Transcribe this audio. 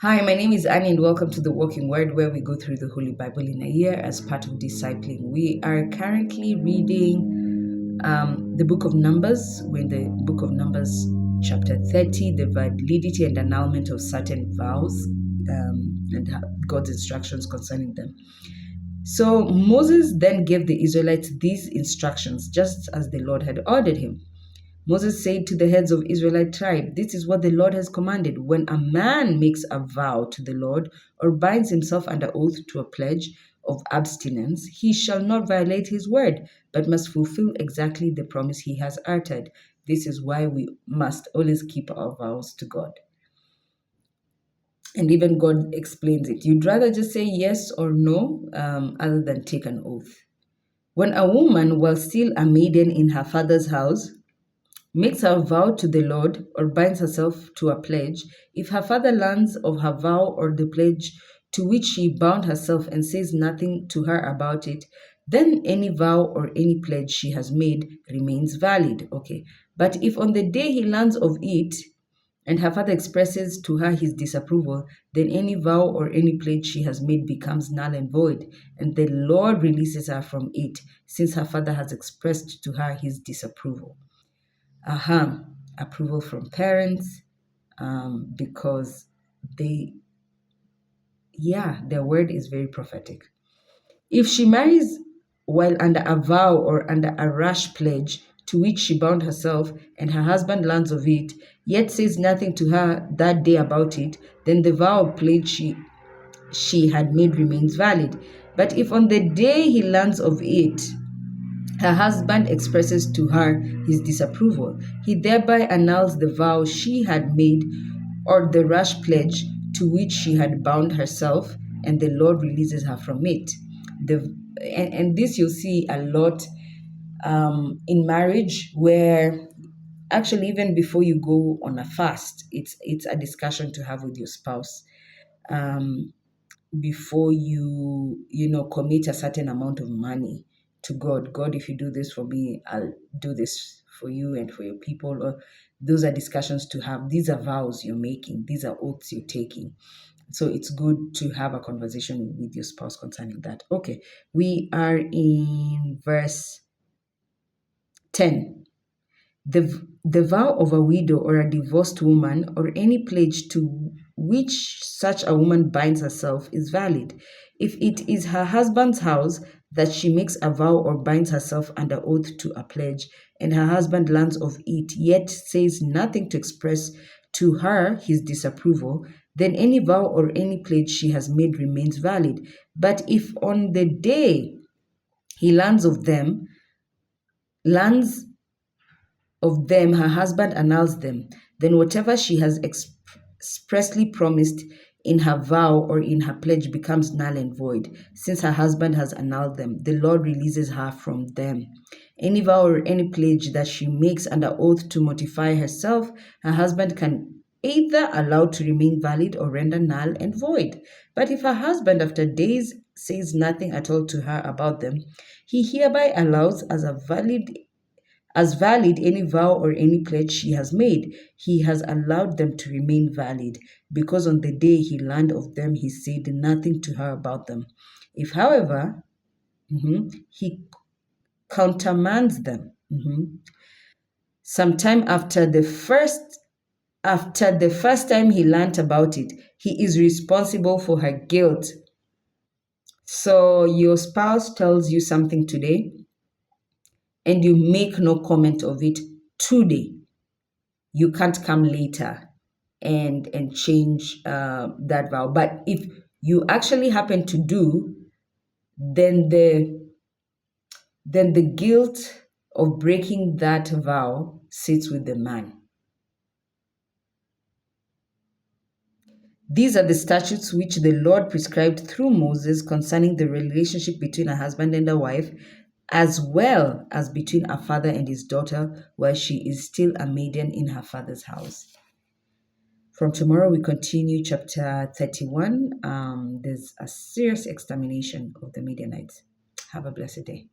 Hi, my name is Annie, and welcome to the Walking Word, where we go through the Holy Bible in a year as part of discipling. We are currently reading the book of Numbers. We're in the book of Numbers, chapter 30, the validity and annulment of certain vows and God's instructions concerning them. So Moses then gave the Israelites these instructions, just as the Lord had ordered him. Moses said to the heads of Israelite tribe, "This is what the Lord has commanded. When a man makes a vow to the Lord or binds himself under oath to a pledge of abstinence, he shall not violate his word, but must fulfill exactly the promise he has uttered. This is why we must always keep our vows to God." And even God explains it. You'd rather just say yes or no other than take an oath. When a woman, while still a maiden in her father's house, makes her vow to the Lord or binds herself to a pledge, if her father learns of her vow or the pledge to which she bound herself and says nothing to her about it, then any vow or any pledge she has made remains valid. Okay. But if on the day he learns of it and her father expresses to her his disapproval, then any vow or any pledge she has made becomes null and void, and the Lord releases her from it, since her father has expressed to her his disapproval. Approval from parents, because their word is very prophetic. If she marries while under a vow or under a rash pledge to which she bound herself, and her husband learns of it, yet says nothing to her that day about it, then the vow or pledge she had made remains valid. But if on the day he learns of it, her husband expresses to her his disapproval, he thereby annuls the vow she had made or the rash pledge to which she had bound herself, and the Lord releases her from it. And this you'll see a lot in marriage, where actually even before you go on a fast, it's a discussion to have with your spouse. Before you commit a certain amount of money to God, if you do this for me, I'll do this for you and for your people. Or those are discussions to have. These are vows you're making. These are oaths you're taking. So it's good to have a conversation with your spouse concerning that. Okay, we are in verse 10. The vow of a widow or a divorced woman or any pledge to which such a woman binds herself is valid. If it is her husband's house that she makes a vow or binds herself under oath to a pledge, and her husband learns of it, yet says nothing to express to her his disapproval, then any vow or any pledge she has made remains valid. But if on the day he learns her husband annuls them, then whatever she has expressly promised in her vow or in her pledge becomes null and void, since her husband has annulled them. The Lord releases her from them. Any vow or any pledge that she makes under oath to mortify herself, her husband can either allow to remain valid or render null and void. But if her husband, after days, says nothing at all to her about them, he hereby allows as valid any vow or any pledge she has made. He has allowed them to remain valid, because on the day he learned of them, he said nothing to her about them. If, however, he countermands them, sometime after the first time he learned about it, he is responsible for her guilt. So your spouse tells you something today, and you make no comment of it today. You can't come later and change that vow. But if you actually happen to do, then the guilt of breaking that vow sits with the man. These are the statutes which the Lord prescribed through Moses concerning the relationship between a husband and a wife, as well as between a father and his daughter while she is still a maiden in her father's house. From tomorrow, we continue chapter 31. There's a serious extermination of the Midianites. Have a blessed day.